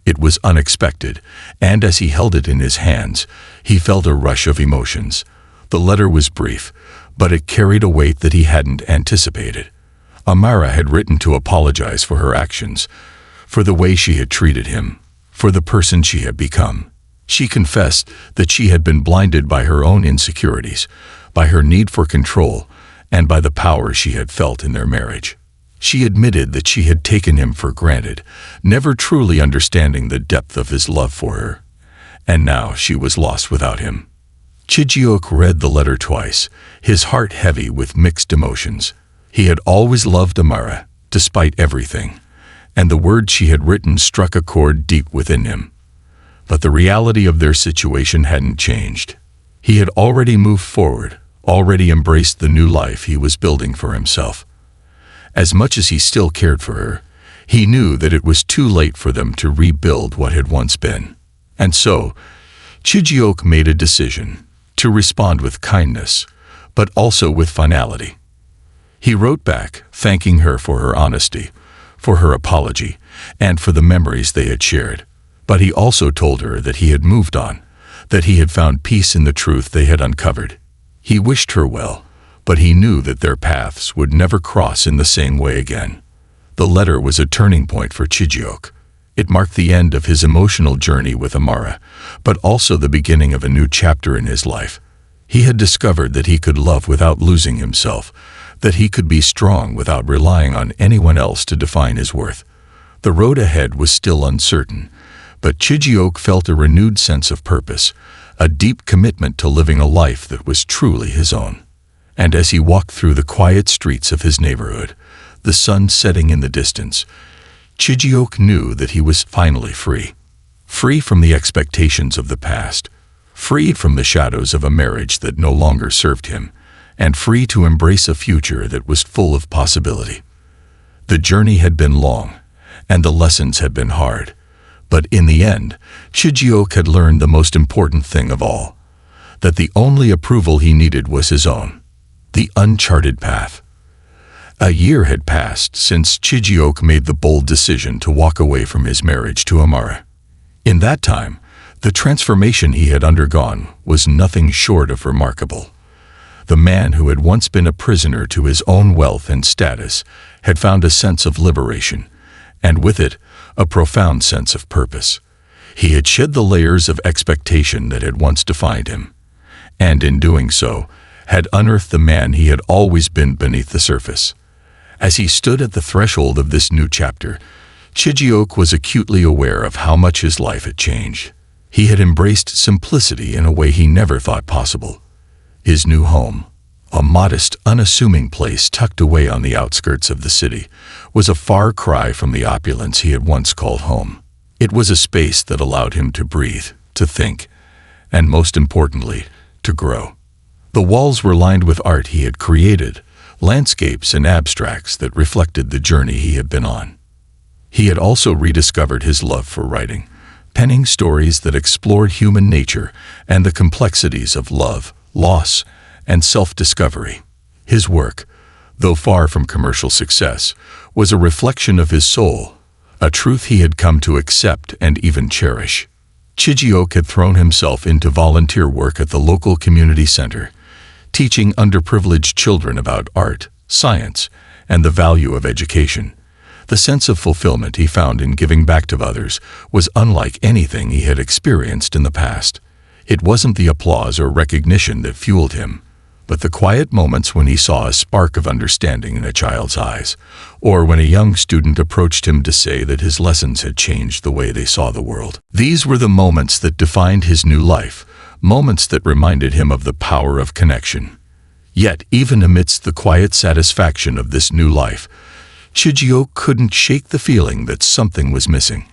It was unexpected, and as he held it in his hands, he felt a rush of emotions. The letter was brief, but it carried a weight that he hadn't anticipated. Amara had written to apologize for her actions, for the way she had treated him, for the person she had become. She confessed that she had been blinded by her own insecurities, by her need for control, and by the power she had felt in their marriage. She admitted that she had taken him for granted, never truly understanding the depth of his love for her. And now she was lost without him. Chijioke read the letter twice, his heart heavy with mixed emotions. He had always loved Amara, despite everything, and the words she had written struck a chord deep within him. But the reality of their situation hadn't changed. He had already moved forward, already embraced the new life he was building for himself. As much as he still cared for her, he knew that it was too late for them to rebuild what had once been. And so, Chijioke made a decision to respond with kindness, but also with finality. He wrote back, thanking her for her honesty, for her apology, and for the memories they had shared. But he also told her that he had moved on, that he had found peace in the truth they had uncovered. He wished her well, but he knew that their paths would never cross in the same way again. The letter was a turning point for Chijioke. It marked the end of his emotional journey with Amara, but also the beginning of a new chapter in his life. He had discovered that he could love without losing himself, that he could be strong without relying on anyone else to define his worth. The road ahead was still uncertain, but Chijioke felt a renewed sense of purpose, a deep commitment to living a life that was truly his own. And as he walked through the quiet streets of his neighborhood, the sun setting in the distance, Chijioke knew that he was finally free. Free from the expectations of the past, free from the shadows of a marriage that no longer served him, and free to embrace a future that was full of possibility. The journey had been long, and the lessons had been hard, but in the end, Chijioke had learned the most important thing of all, that the only approval he needed was his own, the uncharted path. A year had passed since Chijioke made the bold decision to walk away from his marriage to Amara. In that time, the transformation he had undergone was nothing short of remarkable. The man who had once been a prisoner to his own wealth and status had found a sense of liberation, and with it, a profound sense of purpose. He had shed the layers of expectation that had once defined him, and in doing so, had unearthed the man he had always been beneath the surface. As he stood at the threshold of this new chapter, Chijioke was acutely aware of how much his life had changed. He had embraced simplicity in a way he never thought possible. His new home, a modest, unassuming place tucked away on the outskirts of the city, was a far cry from the opulence he had once called home. It was a space that allowed him to breathe, to think, and most importantly, to grow. The walls were lined with art he had created, landscapes and abstracts that reflected the journey he had been on. He had also rediscovered his love for writing, penning stories that explored human nature and the complexities of love, loss, and self-discovery. His work, though far from commercial success, was a reflection of his soul, a truth he had come to accept and even cherish. Chijioke had thrown himself into volunteer work at the local community center, teaching underprivileged children about art, science, and the value of education. The sense of fulfillment he found in giving back to others was unlike anything he had experienced in the past. It wasn't the applause or recognition that fueled him, but the quiet moments when he saw a spark of understanding in a child's eyes, or when a young student approached him to say that his lessons had changed the way they saw the world. These were the moments that defined his new life, moments that reminded him of the power of connection. Yet, even amidst the quiet satisfaction of this new life, Chijioke couldn't shake the feeling that something was missing.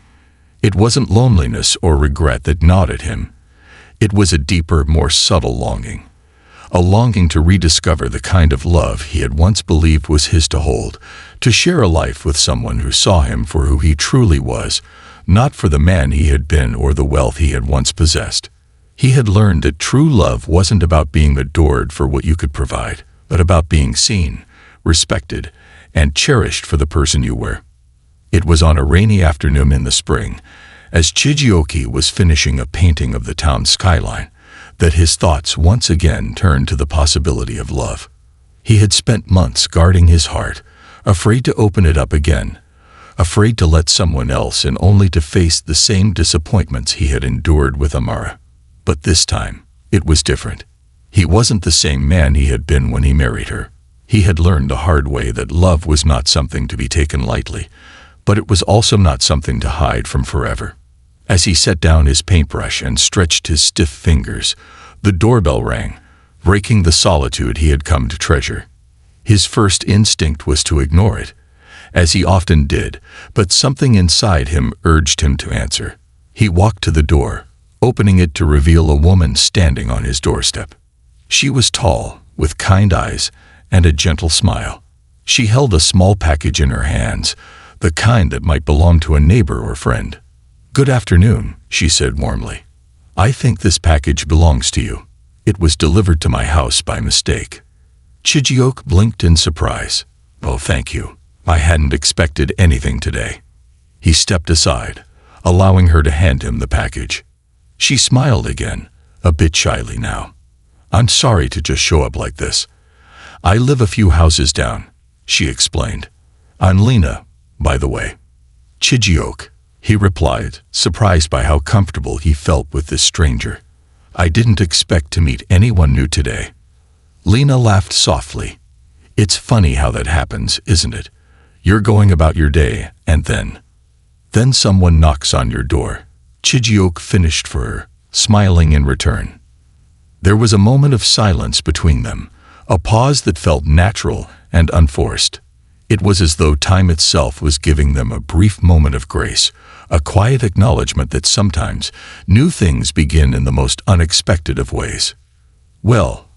It wasn't loneliness or regret that gnawed at him. It was a deeper, more subtle longing. A longing to rediscover the kind of love he had once believed was his to hold, to share a life with someone who saw him for who he truly was, not for the man he had been or the wealth he had once possessed. He had learned that true love wasn't about being adored for what you could provide, but about being seen, respected, and cherished for the person you were. It was on a rainy afternoon in the spring, as Chijioke was finishing a painting of the town skyline, that his thoughts once again turned to the possibility of love. He had spent months guarding his heart, afraid to open it up again, afraid to let someone else in, only to face the same disappointments he had endured with Amara. But this time, it was different. He wasn't the same man he had been when he married her. He had learned the hard way that love was not something to be taken lightly, but it was also not something to hide from forever. As he set down his paintbrush and stretched his stiff fingers, the doorbell rang, breaking the solitude he had come to treasure. His first instinct was to ignore it, as he often did, but something inside him urged him to answer. He walked to the door, opening it to reveal a woman standing on his doorstep. She was tall, with kind eyes and a gentle smile. She held a small package in her hands, the kind that might belong to a neighbor or friend. "Good afternoon," she said warmly. "I think this package belongs to you. It was delivered to my house by mistake." Chijioke blinked in surprise. "Oh, thank you. I hadn't expected anything today." He stepped aside, allowing her to hand him the package. She smiled again, a bit shyly now. "I'm sorry to just show up like this. I live a few houses down," she explained. "I'm Lena, by the way." "Chijioke," he replied, surprised by how comfortable he felt with this stranger. "I didn't expect to meet anyone new today." Lena laughed softly. "It's funny how that happens, isn't it? You're going about your day, and then someone knocks on your door." Chijioke finished for her, smiling in return. There was a moment of silence between them, a pause that felt natural and unforced. It was as though time itself was giving them a brief moment of grace, a quiet acknowledgement that sometimes new things begin in the most unexpected of ways. "Well,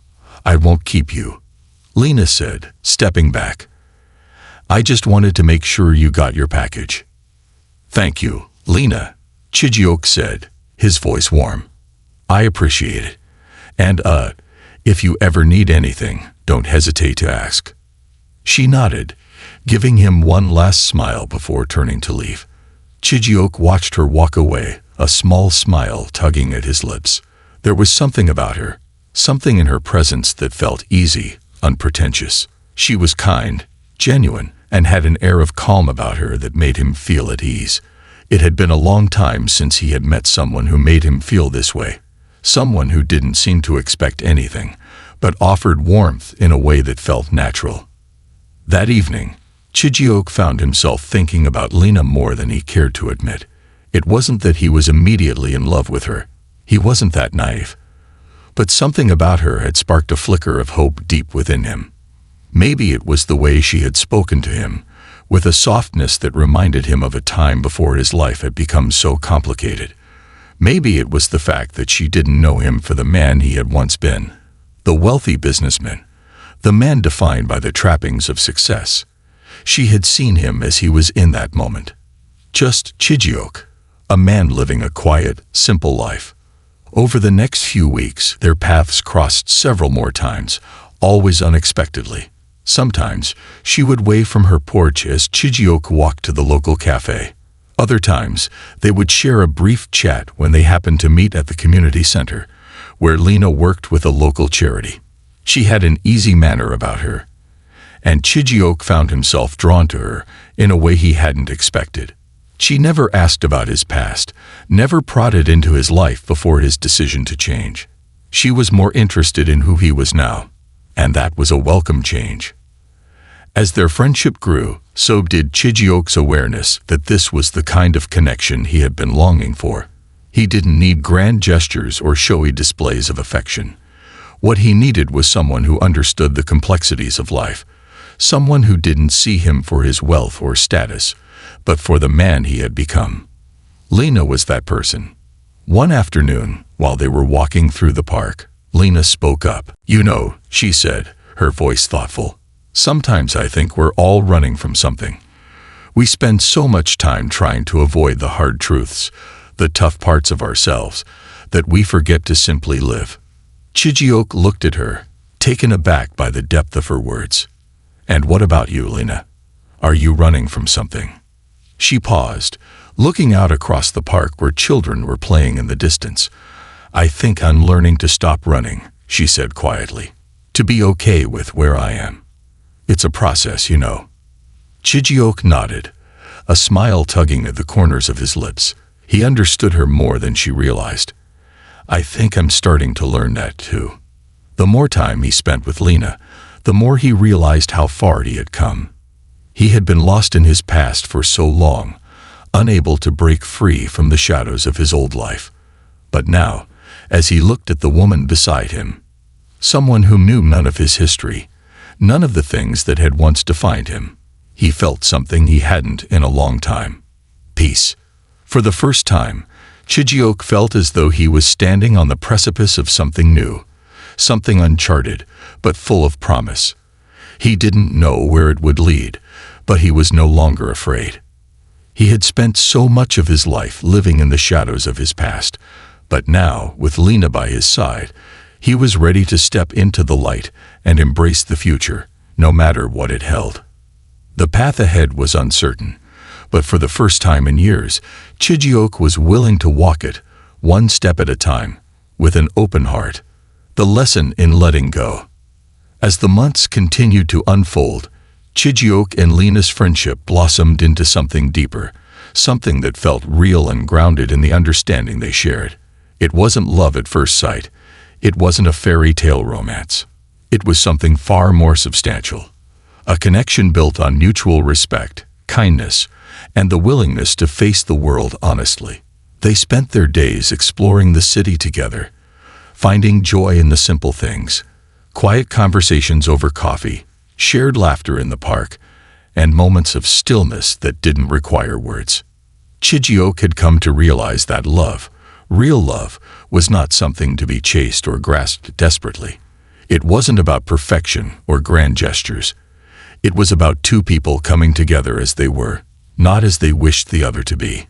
I won't keep you," Lena said, stepping back. "I just wanted to make sure you got your package." "Thank you, Lena," Chijioke said, his voice warm. "I appreciate it. And, if you ever need anything, don't hesitate to ask." She nodded, giving him one last smile before turning to leave. Chijioke watched her walk away, a small smile tugging at his lips. There was something about her, something in her presence that felt easy, unpretentious. She was kind, genuine, and had an air of calm about her that made him feel at ease. It had been a long time since he had met someone who made him feel this way. Someone who didn't seem to expect anything, but offered warmth in a way that felt natural. That evening, Chijioke found himself thinking about Lena more than he cared to admit. It wasn't that he was immediately in love with her. He wasn't that naive. But something about her had sparked a flicker of hope deep within him. Maybe it was the way she had spoken to him, with a softness that reminded him of a time before his life had become so complicated. Maybe it was the fact that she didn't know him for the man he had once been, the wealthy businessman, the man defined by the trappings of success. She had seen him as he was in that moment. Just Chijioke, a man living a quiet, simple life. Over the next few weeks, their paths crossed several more times, always unexpectedly. Sometimes, she would wave from her porch as Chijioke walked to the local cafe. Other times, they would share a brief chat when they happened to meet at the community center, where Lena worked with a local charity. She had an easy manner about her, and Chijioke found himself drawn to her in a way he hadn't expected. She never asked about his past, never prodded into his life before his decision to change. She was more interested in who he was now, and that was a welcome change. As their friendship grew, so did Chijioke's awareness that this was the kind of connection he had been longing for. He didn't need grand gestures or showy displays of affection. What he needed was someone who understood the complexities of life, someone who didn't see him for his wealth or status, but for the man he had become. Lena was that person. One afternoon, while they were walking through the park, Lena spoke up. "You know," she said, her voice thoughtful, "sometimes I think we're all running from something. We spend so much time trying to avoid the hard truths, the tough parts of ourselves, that we forget to simply live." Chijioke looked at her, taken aback by the depth of her words. "And what about you, Lena? Are you running from something?" She paused, looking out across the park where children were playing in the distance. "I think I'm learning to stop running," she said quietly, "to be okay with where I am. It's a process, you know." Chijioke nodded, a smile tugging at the corners of his lips. He understood her more than she realized. "I think I'm starting to learn that too." The more time he spent with Lena, the more he realized how far he had come. He had been lost in his past for so long, unable to break free from the shadows of his old life. But now, as he looked at the woman beside him, someone who knew none of his history, none of the things that had once defined him, he felt something he hadn't in a long time. Peace. For the first time, Chijioke felt as though he was standing on the precipice of something new, something uncharted, but full of promise. He didn't know where it would lead, but he was no longer afraid. He had spent so much of his life living in the shadows of his past, but now, with Lena by his side, he was ready to step into the light and embrace the future, no matter what it held. The path ahead was uncertain, but for the first time in years, Chijioke was willing to walk it, one step at a time, with an open heart. The lesson in letting go. As the months continued to unfold, Chijioke and Lena's friendship blossomed into something deeper, something that felt real and grounded in the understanding they shared. It wasn't love at first sight. It wasn't a fairy tale romance. It was something far more substantial. A connection built on mutual respect, kindness, and the willingness to face the world honestly. They spent their days exploring the city together, finding joy in the simple things, quiet conversations over coffee, shared laughter in the park, and moments of stillness that didn't require words. Chijioke had come to realize that love, real love, was not something to be chased or grasped desperately. It wasn't about perfection or grand gestures. It was about two people coming together as they were, not as they wished the other to be.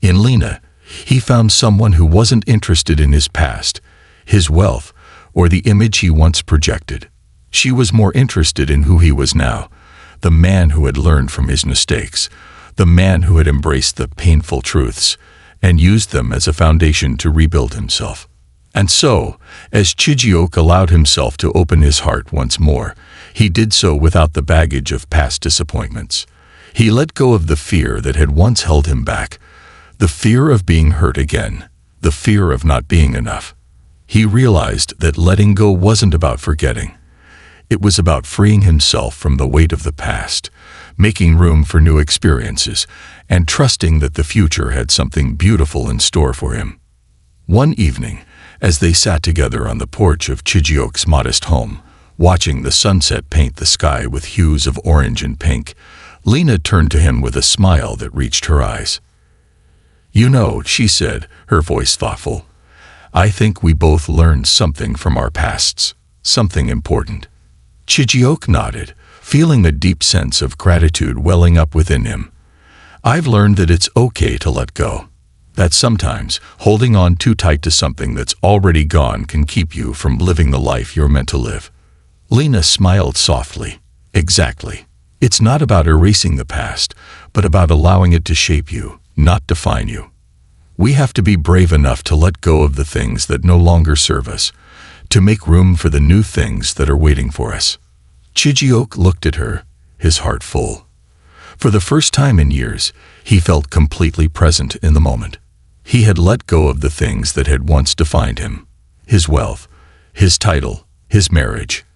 In Lena, he found someone who wasn't interested in his past, his wealth, or the image he once projected. She was more interested in who he was now, the man who had learned from his mistakes, the man who had embraced the painful truths and used them as a foundation to rebuild himself. And so, as Chijioke allowed himself to open his heart once more, he did so without the baggage of past disappointments. He let go of the fear that had once held him back, the fear of being hurt again, the fear of not being enough. He realized that letting go wasn't about forgetting. It was about freeing himself from the weight of the past, making room for new experiences, and trusting that the future had something beautiful in store for him. One evening, as they sat together on the porch of Chijioke's modest home, watching the sunset paint the sky with hues of orange and pink, Lena turned to him with a smile that reached her eyes. "You know," she said, her voice thoughtful, "I think we both learned something from our pasts, something important." Chijioke nodded, feeling a deep sense of gratitude welling up within him. "I've learned that it's okay to let go. That sometimes holding on too tight to something that's already gone can keep you from living the life you're meant to live." Lena smiled softly. "Exactly. It's not about erasing the past, but about allowing it to shape you, not define you. We have to be brave enough to let go of the things that no longer serve us, to make room for the new things that are waiting for us." Chijioke looked at her, his heart full. For the first time in years, he felt completely present in the moment. He had let go of the things that had once defined him, his wealth, his title, his marriage.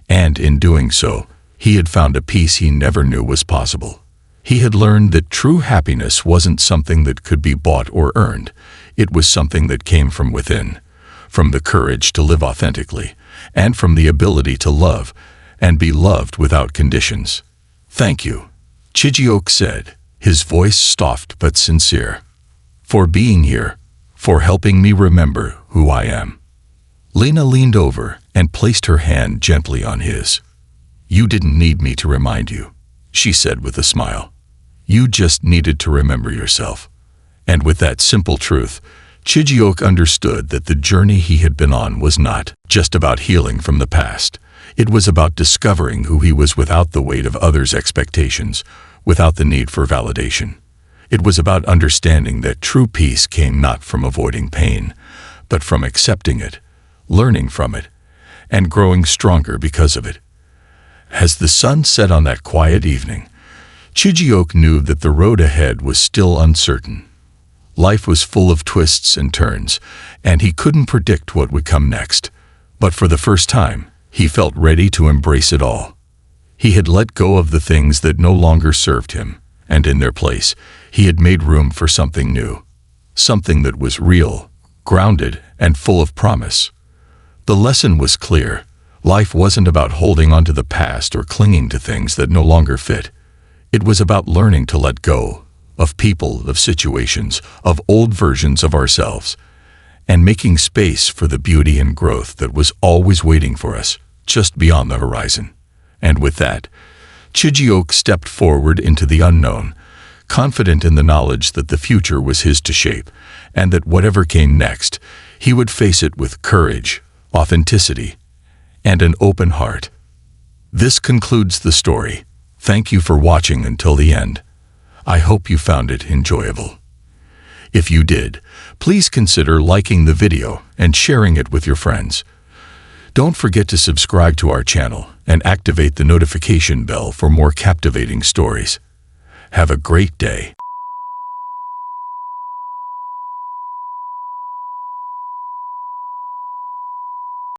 And in doing so, he had found a peace he never knew was possible. He had learned that true happiness wasn't something that could be bought or earned. It was something that came from within, from the courage to live authentically, and from the ability to love and be loved without conditions. "Thank you," Chijioke said, his voice soft but sincere, "for being here, for helping me remember who I am." Lena leaned over and placed her hand gently on his. "You didn't need me to remind you," she said with a smile. "You just needed to remember yourself." And with that simple truth, Chijioke understood that the journey he had been on was not just about healing from the past. It was about discovering who he was without the weight of others' expectations, without the need for validation. It was about understanding that true peace came not from avoiding pain, but from accepting it, learning from it, and growing stronger because of it. As the sun set on that quiet evening, Chijioke knew that the road ahead was still uncertain. Life was full of twists and turns, and he couldn't predict what would come next. But for the first time, he felt ready to embrace it all. He had let go of the things that no longer served him, and in their place, he had made room for something new, something that was real, grounded, and full of promise. The lesson was clear. Life wasn't about holding on to the past or clinging to things that no longer fit. It was about learning to let go of people, of situations, of old versions of ourselves, and making space for the beauty and growth that was always waiting for us, just beyond the horizon. And with that, Chijioke stepped forward into the unknown, confident in the knowledge that the future was his to shape, and that whatever came next, he would face it with courage, authenticity, and an open heart. This concludes the story. Thank you for watching until the end. I hope you found it enjoyable. If you did, please consider liking the video and sharing it with your friends. Don't forget to subscribe to our channel and activate the notification bell for more captivating stories. Have a great day.